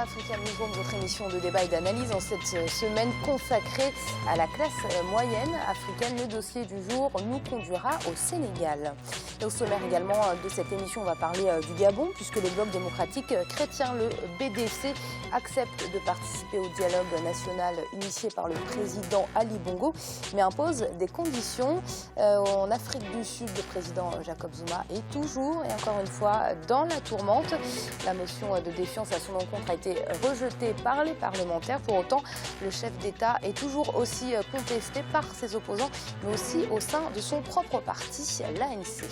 Africa Newsroom, votre émission de débat et d'analyse en cette semaine consacrée à la classe moyenne africaine. Le dossier du jour nous conduira au Sénégal. Et au sommaire également de cette émission, on va parler du Gabon, puisque le Bloc démocratique chrétien, le BDC, accepte de participer au dialogue national initié par le président Ali Bongo, mais impose des conditions. En Afrique du Sud, le président Jacob Zuma est toujours et encore une fois dans la tourmente. La motion de défiance à son encontre a été rejetée par les parlementaires. Pour autant, le chef d'État est toujours aussi contesté par ses opposants, mais aussi au sein de son propre parti, l'ANC.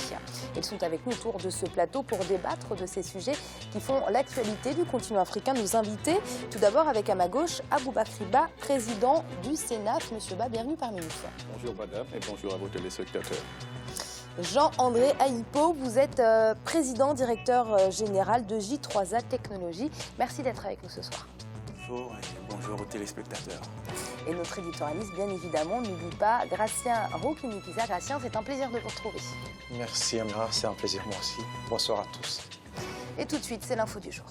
Ils sont avec nous autour de ce plateau pour débattre de ces sujets qui font l'actualité du continent africain. Nous inviter tout d'abord avec à ma gauche Aboubakry Ba, président du Sénat. Monsieur Ba, bienvenue parmi nous. Bonjour madame et bonjour à vos téléspectateurs. Jean-André Aïpo, vous êtes président directeur général de J3A Technologies. Merci d'être avec nous ce soir. Bonjour et bonjour aux téléspectateurs. Et notre éditorialiste, bien évidemment, n'oublie pas Gratien Rokunikiza. Gratien, c'est un plaisir de vous retrouver. Merci Amira, c'est un plaisir moi aussi. Bonsoir à tous. Et tout de suite, c'est l'info du jour.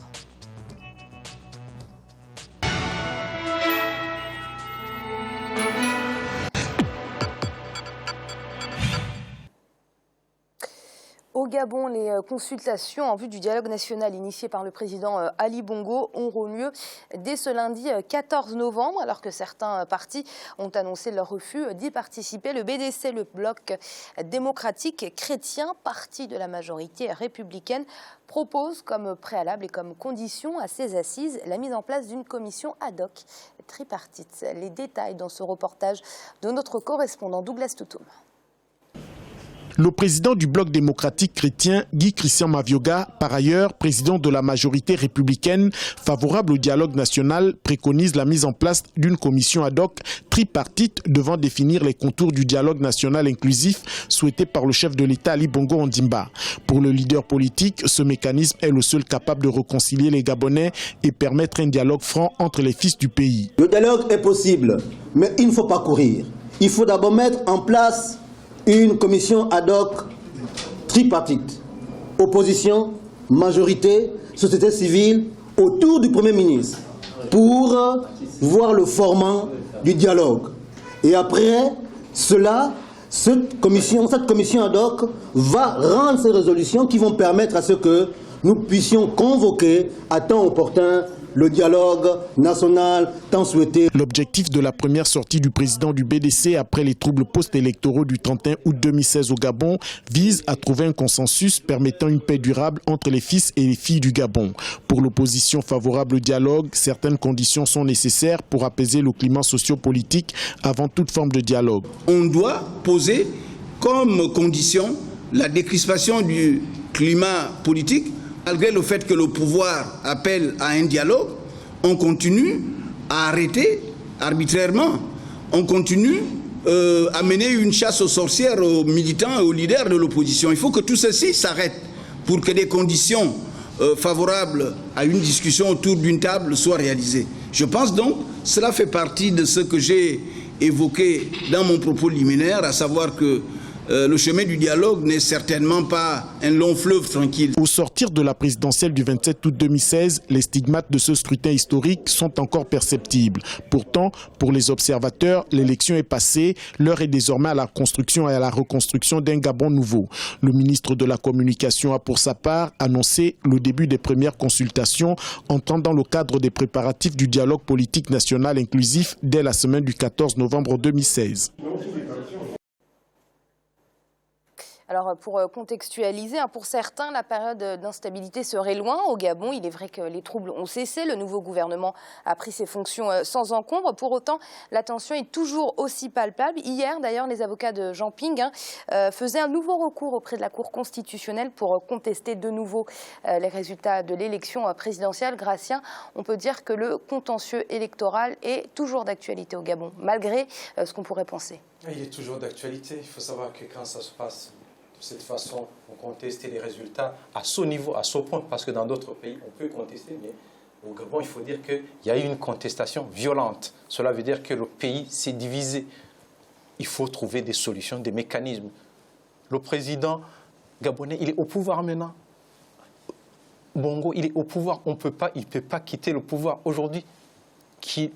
Au Gabon, les consultations en vue du dialogue national initié par le président Ali Bongo auront lieu dès ce lundi 14 novembre, alors que certains partis ont annoncé leur refus d'y participer. Le BDC, le Bloc démocratique chrétien, parti de la majorité républicaine, propose comme préalable et comme condition à ces assises la mise en place d'une commission ad hoc tripartite. Les détails dans ce reportage de notre correspondant Douglas Toutoum. Le président du Bloc démocratique chrétien, Guy Christian Mavioga, par ailleurs président de la majorité républicaine favorable au dialogue national, préconise la mise en place d'une commission ad hoc tripartite devant définir les contours du dialogue national inclusif souhaité par le chef de l'État Ali Bongo Ondimba. Pour le leader politique, ce mécanisme est le seul capable de réconcilier les Gabonais et permettre un dialogue franc entre les fils du pays. Le dialogue est possible, mais il ne faut pas courir. Il faut d'abord mettre en place une commission ad hoc tripartite, opposition, majorité, société civile, autour du Premier ministre, pour voir le format du dialogue. Et après cela, cette commission ad hoc va rendre ces résolutions qui vont permettre à ce que nous puissions convoquer à temps opportun le dialogue national tant souhaité. L'objectif de la première sortie du président du BDC après les troubles post-électoraux du 31 août 2016 au Gabon vise à trouver un consensus permettant une paix durable entre les fils et les filles du Gabon. Pour l'opposition favorable au dialogue, certaines conditions sont nécessaires pour apaiser le climat socio-politique avant toute forme de dialogue. On doit poser comme condition la décrispation du climat politique. Malgré le fait que le pouvoir appelle à un dialogue, on continue à arrêter arbitrairement, on continue à mener une chasse aux sorcières aux militants et aux leaders de l'opposition. Il faut que tout ceci s'arrête pour que des conditions favorables à une discussion autour d'une table soient réalisées. Je pense donc que cela fait partie de ce que j'ai évoqué dans mon propos liminaire, à savoir que le chemin du dialogue n'est certainement pas un long fleuve tranquille. Au sortir de la présidentielle du 27 août 2016, les stigmates de ce scrutin historique sont encore perceptibles. Pourtant, pour les observateurs, l'élection est passée. L'heure est désormais à la construction et à la reconstruction d'un Gabon nouveau. Le ministre de la Communication a pour sa part annoncé le début des premières consultations entrant dans le cadre des préparatifs du dialogue politique national inclusif dès la semaine du 14 novembre 2016. Alors pour contextualiser, pour certains, la période d'instabilité serait loin au Gabon. Il est vrai que les troubles ont cessé. Le nouveau gouvernement a pris ses fonctions sans encombre. Pour autant, la tension est toujours aussi palpable. Hier, d'ailleurs, les avocats de Jean Ping faisaient un nouveau recours auprès de la Cour constitutionnelle pour contester de nouveau les résultats de l'élection présidentielle. Gratien, on peut dire que le contentieux électoral est toujours d'actualité au Gabon, malgré ce qu'on pourrait penser. Il est toujours d'actualité. Il faut savoir que quand ça se passe de cette façon, on conteste les résultats à ce niveau, à ce point, parce que dans d'autres pays, on peut contester, mais au Gabon, il faut dire qu'il y a eu une contestation violente. Cela veut dire que le pays s'est divisé. Il faut trouver des solutions, des mécanismes. Le président gabonais, il est au pouvoir maintenant. Bongo, il est au pouvoir. Il ne peut pas quitter le pouvoir. Aujourd'hui, qu'il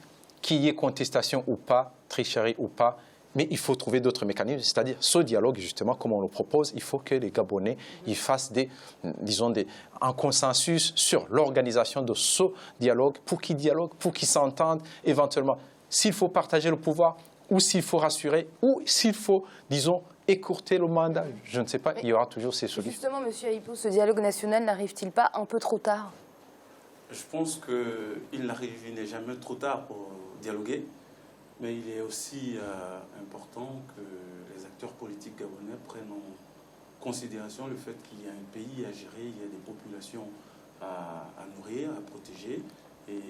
y ait contestation ou pas, tricherie ou pas, mais il faut trouver d'autres mécanismes. C'est-à-dire, ce dialogue, justement, comme on le propose, il faut que les Gabonais ils fassent un consensus sur l'organisation de ce dialogue, pour qu'ils dialoguent, pour qu'ils s'entendent éventuellement. S'il faut partager le pouvoir, ou s'il faut rassurer, ou s'il faut, disons, écourter le mandat, je ne sais pas, il y aura toujours ces solutions. Justement, M. Aïpo, ce dialogue national n'arrive-t-il pas un peu trop tard? Je pense qu'il n'est jamais trop tard pour dialoguer, mais il est aussi important que les acteurs politiques gabonais prennent en considération le fait qu'il y a un pays à gérer, il y a des populations à nourrir, à protéger, et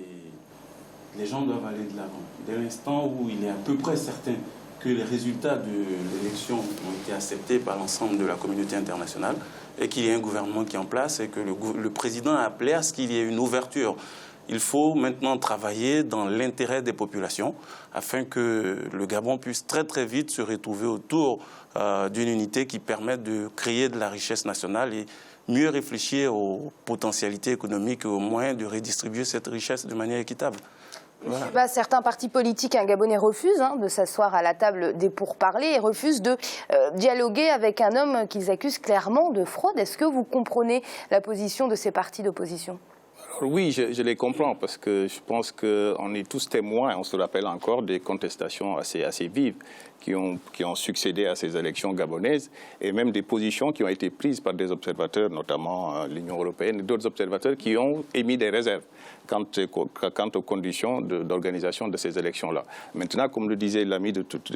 les gens doivent aller de l'avant. Dès l'instant où il est à peu près certain que les résultats de l'élection ont été acceptés par l'ensemble de la communauté internationale et qu'il y ait un gouvernement qui est en place et que le président a appelé à ce qu'il y ait une ouverture. Il faut maintenant travailler dans l'intérêt des populations afin que le Gabon puisse très très vite se retrouver autour d'une unité qui permette de créer de la richesse nationale et mieux réfléchir aux potentialités économiques et aux moyens de redistribuer cette richesse de manière équitable. Voilà. Certains partis politiques gabonais refusent de s'asseoir à la table des pourparlers et refusent de dialoguer avec un homme qu'ils accusent clairement de fraude. Est-ce que vous comprenez la position de ces partis d'opposition? Oui, je les comprends parce que je pense qu'on est tous témoins, on se rappelle encore, des contestations assez vives qui ont succédé à ces élections gabonaises et même des positions qui ont été prises par des observateurs, notamment l'Union européenne et d'autres observateurs qui ont émis des réserves quant aux conditions d'organisation de ces élections-là. Maintenant, comme le disait l'ami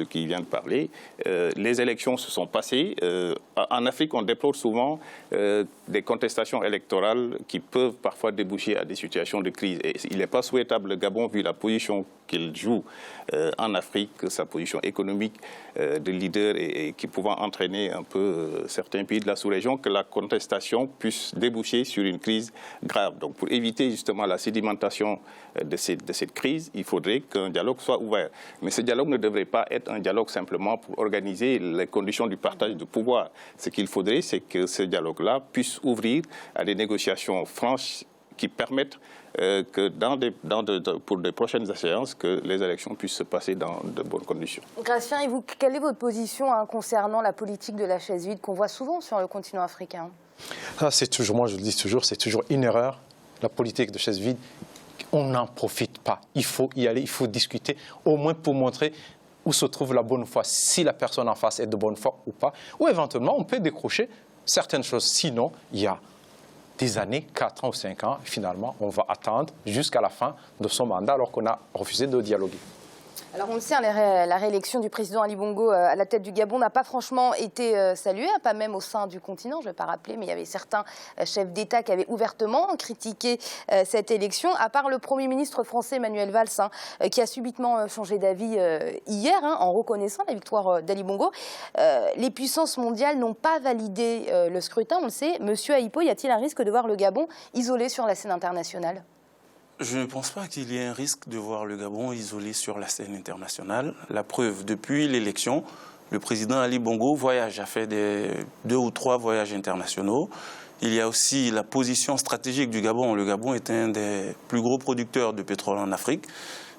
qui vient de parler, les élections se sont passées. En Afrique, on déplore souvent des contestations électorales qui peuvent parfois déboucher à des situations de crise. Et il n'est pas souhaitable, le Gabon, vu la position qu'il joue en Afrique, sa position économique de leader et qui pouvant entraîner un peu certains pays de la sous-région, que la contestation puisse déboucher sur une crise grave. Donc pour éviter justement la sédimentation de cette crise, il faudrait qu'un dialogue soit ouvert. Mais ce dialogue ne devrait pas être un dialogue simplement pour organiser les conditions du partage de pouvoir. Ce qu'il faudrait, c'est que ce dialogue-là puisse ouvrir à des négociations franches qui permettent que pour de prochaines échéances, que les élections puissent se passer dans de bonnes conditions. Gratien, et vous, quelle est votre position concernant la politique de la chaise vide qu'on voit souvent sur le continent africain? C'est toujours, moi je le dis toujours, c'est toujours une erreur. La politique de chaise vide, on n'en profite pas. Il faut y aller, il faut discuter, au moins pour montrer où se trouve la bonne foi, si la personne en face est de bonne foi ou pas. Ou éventuellement, on peut décrocher certaines choses. Sinon, il y a des années, 4 ans ou 5 ans, finalement, on va attendre jusqu'à la fin de son mandat alors qu'on a refusé de dialoguer. Alors on le sait, la réélection du président Ali Bongo à la tête du Gabon n'a pas franchement été saluée, pas même au sein du continent, je ne vais pas rappeler, mais il y avait certains chefs d'État qui avaient ouvertement critiqué cette élection, à part le Premier ministre français Manuel Valls, qui a subitement changé d'avis hier en reconnaissant la victoire d'Ali Bongo. Les puissances mondiales n'ont pas validé le scrutin, on le sait. Monsieur Aïpo, y a-t-il un risque de voir le Gabon isolé sur la scène internationale ? Je ne pense pas qu'il y ait un risque de voir le Gabon isolé sur la scène internationale. La preuve, depuis l'élection, le président Ali Bongo voyage, a fait 2 ou 3 voyages internationaux. Il y a aussi la position stratégique du Gabon. Le Gabon est un des plus gros producteurs de pétrole en Afrique.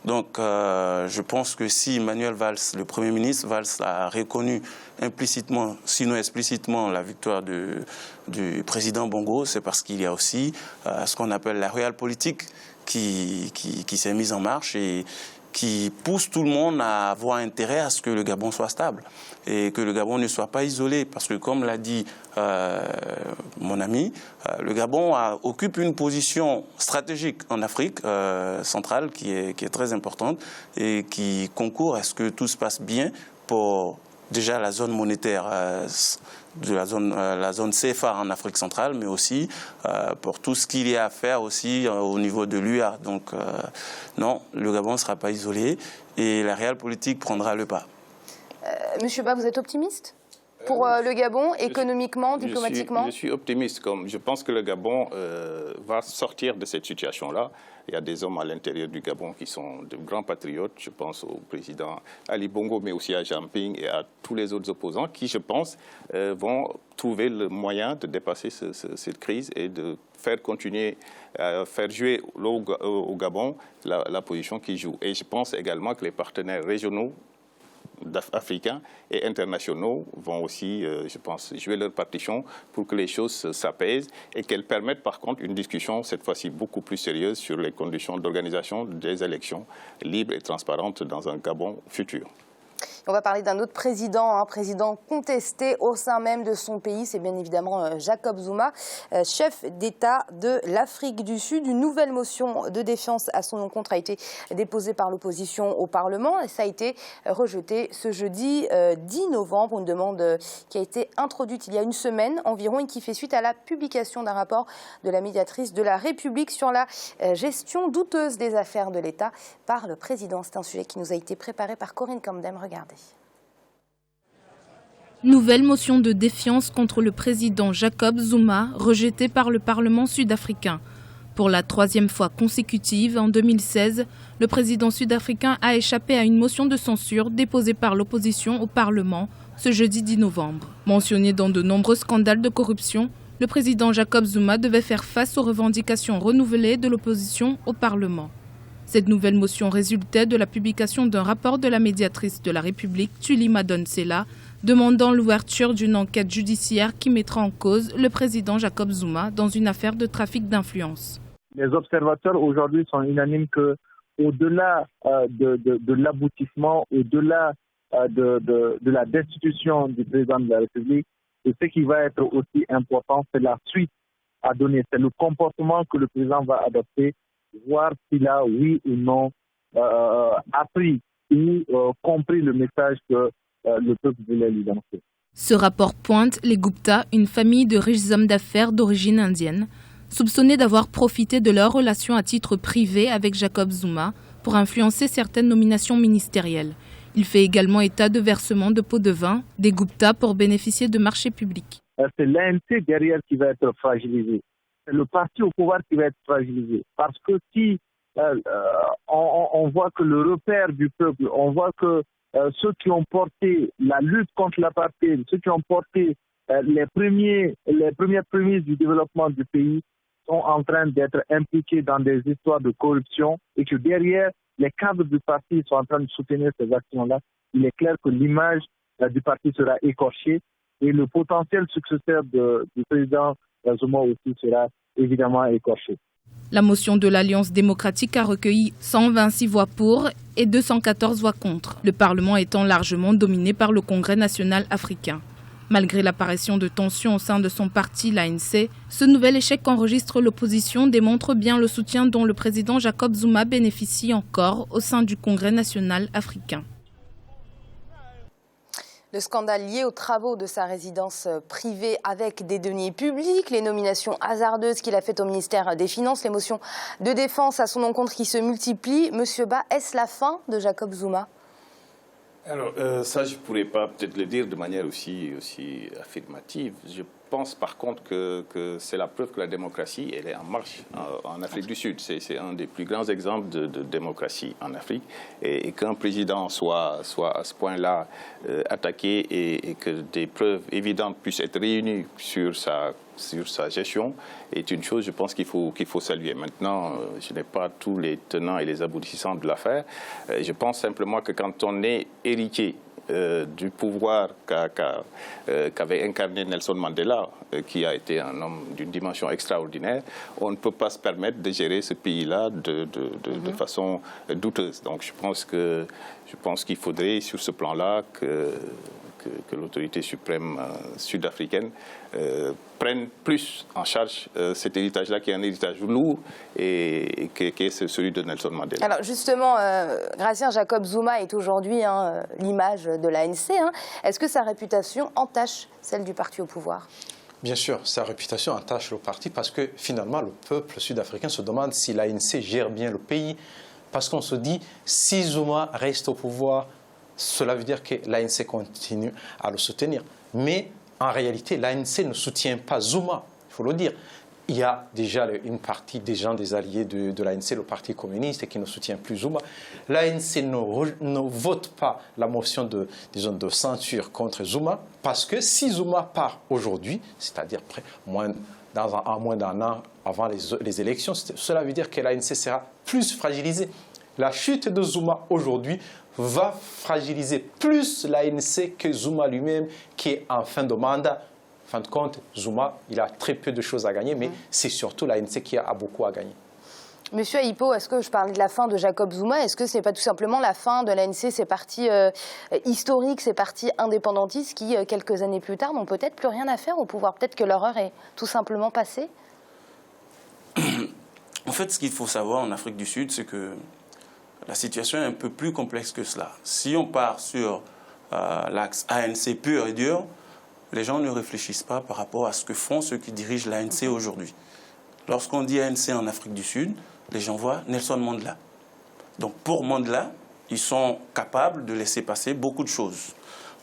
Donc, je pense que si Manuel Valls, le Premier ministre Valls, a reconnu implicitement, sinon explicitement, la victoire du président Bongo, c'est parce qu'il y a aussi ce qu'on appelle la realpolitik qui s'est mise en marche et qui pousse tout le monde à avoir intérêt à ce que le Gabon soit stable et que le Gabon ne soit pas isolé. Parce que, comme l'a dit mon ami, le Gabon occupe une position stratégique en Afrique centrale qui est très importante et qui concourt à ce que tout se passe bien pour déjà la zone monétaire de la zone CFA en Afrique centrale, mais aussi pour tout ce qu'il y a à faire aussi au niveau de l'UA. Donc non, le Gabon ne sera pas isolé et la realpolitik prendra le pas. Monsieur Ba, vous êtes optimiste ? pour le Gabon, économiquement, diplomatiquement? Je suis optimiste. Je pense que le Gabon va sortir de cette situation-là. Il y a des hommes à l'intérieur du Gabon qui sont de grands patriotes. Je pense au président Ali Bongo, mais aussi à Jamping et à tous les autres opposants qui, je pense, vont trouver le moyen de dépasser cette crise et de faire continuer, faire jouer au Gabon la position qu'il joue. Et je pense également que les partenaires régionaux africains et internationaux vont aussi, je pense, jouer leur partition pour que les choses s'apaisent et qu'elles permettent par contre une discussion cette fois-ci beaucoup plus sérieuse sur les conditions d'organisation des élections libres et transparentes dans un Gabon futur. On va parler d'un autre président, un président contesté au sein même de son pays. C'est bien évidemment Jacob Zuma, chef d'État de l'Afrique du Sud. Une nouvelle motion de défiance à son encontre a été déposée par l'opposition au Parlement et ça a été rejeté ce jeudi 10 novembre. Une demande qui a été introduite il y a une semaine environ et qui fait suite à la publication d'un rapport de la médiatrice de la République sur la gestion douteuse des affaires de l'État par le président. C'est un sujet qui nous a été préparé par Corinne Camdem. Regardez. Nouvelle motion de défiance contre le président Jacob Zuma, rejetée par le Parlement sud-africain. Pour la troisième fois consécutive, en 2016, le président sud-africain a échappé à une motion de censure déposée par l'opposition au Parlement ce jeudi 10 novembre. Mentionné dans de nombreux scandales de corruption, le président Jacob Zuma devait faire face aux revendications renouvelées de l'opposition au Parlement. Cette nouvelle motion résultait de la publication d'un rapport de la médiatrice de la République, Thuli Madonsela, demandant l'ouverture d'une enquête judiciaire qui mettra en cause le président Jacob Zuma dans une affaire de trafic d'influence. Les observateurs aujourd'hui sont unanimes qu'au-delà de l'aboutissement, au-delà de la destitution du président de la République, et ce qui va être aussi important, c'est la suite à donner, c'est le comportement que le président va adopter, voir s'il a, oui ou non, appris ou compris le message que le peuple voulait lui lancer. Ce rapport pointe les Gupta, une famille de riches hommes d'affaires d'origine indienne, soupçonnés d'avoir profité de leur relation à titre privé avec Jacob Zuma pour influencer certaines nominations ministérielles. Il fait également état de versement de pots de vin des Gupta pour bénéficier de marchés publics. C'est l'ANC derrière qui va être fragilisé. C'est le parti au pouvoir qui va être fragilisé. Parce que si on voit que le repère du peuple, on voit que ceux qui ont porté la lutte contre l'apartheid, ceux qui ont porté les premières prémices du développement du pays sont en train d'être impliqués dans des histoires de corruption et que derrière, les cadres du parti sont en train de soutenir ces actions-là, il est clair que l'image du parti sera écorchée et le potentiel successeur du président Zuma aussi sera évidemment écorché. La motion de l'Alliance démocratique a recueilli 126 voix pour et 214 voix contre, le Parlement étant largement dominé par le Congrès national africain. Malgré l'apparition de tensions au sein de son parti, l'ANC, ce nouvel échec qu'enregistre l'opposition démontre bien le soutien dont le président Jacob Zuma bénéficie encore au sein du Congrès national africain. Le scandale lié aux travaux de sa résidence privée avec des deniers publics, les nominations hasardeuses qu'il a faites au ministère des Finances, les motions de défense à son encontre qui se multiplient. Monsieur Ba, est-ce la fin de Jacob Zuma ? Alors, ça, je ne pourrais pas peut-être le dire de manière aussi affirmative. Je pense par contre que c'est la preuve que la démocratie, elle est en marche en Afrique du Sud. C'est un des plus grands exemples de démocratie en Afrique. Et qu'un président soit à ce point-là attaqué et que des preuves évidentes puissent être réunies sur sa gestion est une chose, je pense, qu'il faut saluer. Maintenant, je n'ai pas tous les tenants et les aboutissants de l'affaire. Je pense simplement que quand on est héritier du pouvoir qu'avait incarné Nelson Mandela, qui a été un homme d'une dimension extraordinaire, on ne peut pas se permettre de gérer ce pays-là de façon douteuse. Donc je pense qu'il faudrait, sur ce plan-là, que l'autorité suprême sud-africaine prenne plus en charge cet héritage-là, qui est un héritage lourd et qui est celui de Nelson Mandela. Alors justement, Gratien, Jacob Zuma est aujourd'hui l'image de l'ANC. Est-ce que sa réputation entache celle du parti au pouvoir ? Bien sûr, sa réputation entache le parti parce que finalement, le peuple sud-africain se demande si l'ANC gère bien le pays. Parce qu'on se dit, si Zuma reste au pouvoir, cela veut dire que l'ANC continue à le soutenir. Mais en réalité, l'ANC ne soutient pas Zuma, il faut le dire. Il y a déjà une partie des gens, des alliés de l'ANC, le Parti communiste, qui ne soutient plus Zuma. L'ANC ne vote pas la motion de censure contre Zuma, parce que si Zuma part aujourd'hui, c'est-à-dire moins d'un an avant les élections, cela veut dire que l'ANC sera plus fragilisée. La chute de Zuma aujourd'hui va fragiliser plus l'ANC que Zuma lui-même, qui est en fin de mandat. En fin de compte, Zuma, il a très peu de choses à gagner, mais c'est surtout l'ANC qui a beaucoup à gagner. Monsieur Ayipo, est-ce que je parlais de la fin de Jacob Zuma? Est-ce que ce n'est pas tout simplement la fin de l'ANC, ces partis historiques, ces partis indépendantistes qui, quelques années plus tard, n'ont peut-être plus rien à faire au pouvoir? Peut-être que leur heure est tout simplement passée? En fait, ce qu'il faut savoir en Afrique du Sud, c'est que la situation est un peu plus complexe que cela. Si on part sur l'axe ANC pur et dur, les gens ne réfléchissent pas par rapport à ce que font ceux qui dirigent l'ANC aujourd'hui. Lorsqu'on dit ANC en Afrique du Sud, les gens voient Nelson Mandela. Donc pour Mandela, ils sont capables de laisser passer beaucoup de choses.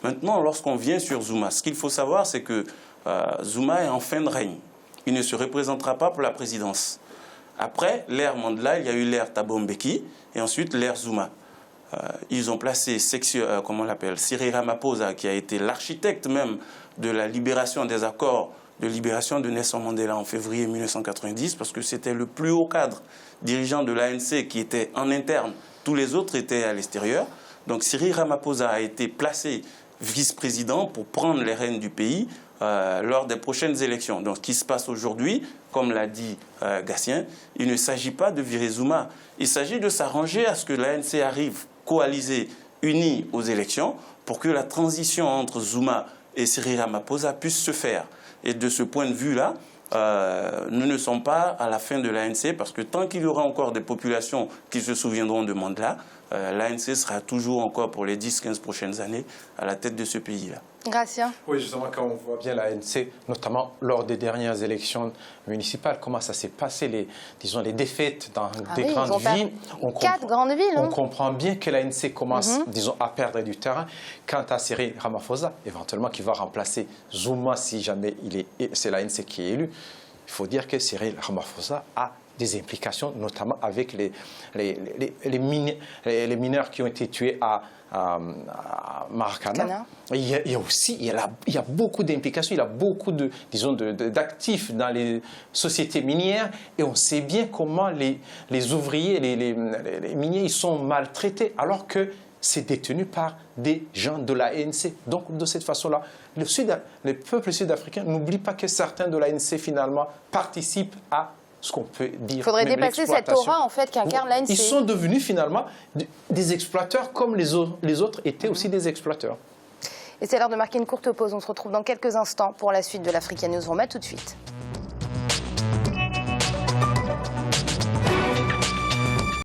Maintenant, lorsqu'on vient sur Zuma, ce qu'il faut savoir, c'est que Zuma est en fin de règne. Il ne se représentera pas pour la présidence. Après l'ère Mandela, il y a eu l'ère Thabo Mbeki et ensuite l'ère Zuma. Ils ont placé Cyril Ramaphosa, qui a été l'architecte même de la libération des accords de libération de Nelson Mandela en février 1990, parce que c'était le plus haut cadre dirigeant de l'ANC qui était en interne. Tous les autres étaient à l'extérieur. Donc Cyril Ramaphosa a été placé vice-président pour prendre les rênes du pays lors des prochaines élections. Donc ce qui se passe aujourd'hui, comme l'a dit Gatien, il ne s'agit pas de virer Zuma. Il s'agit de s'arranger à ce que l'ANC arrive coalisée, unie aux élections, pour que la transition entre Zuma et Cyril Ramaphosa puisse se faire. Et de ce point de vue-là, nous ne sommes pas à la fin de l'ANC, parce que tant qu'il y aura encore des populations qui se souviendront de Mandela, l'ANC sera toujours encore pour les 10-15 prochaines années à la tête de ce pays-là. Gratien. Oui, justement, quand on voit bien l'ANC, notamment lors des dernières élections municipales, comment ça s'est passé, les défaites dans des grandes villes. Grandes villes. On comprend bien que l'ANC commence, à perdre du terrain. Quant à Cyril Ramaphosa, éventuellement, qui va remplacer Zuma si jamais c'est l'ANC qui est élu, il faut dire que Cyril Ramaphosa a des implications, notamment avec les mineurs qui ont été tués à Maracana. Il y a beaucoup d'implications, il y a beaucoup d'actifs dans les sociétés minières, et on sait bien comment les ouvriers, les miniers, ils sont maltraités, alors que c'est détenu par des gens de l'ANC. Donc de cette façon-là, les peuples sud-africains n'oublient pas que certains de l'ANC finalement participent à ce qu'on peut dire. Il faudrait dépasser cette aura en fait qu'incarne l'ANC. Ils sont devenus finalement des exploiteurs, comme les autres étaient aussi des exploiteurs. Et c'est l'heure de marquer une courte pause. On se retrouve dans quelques instants pour la suite de l'Africa News. On remet tout de suite.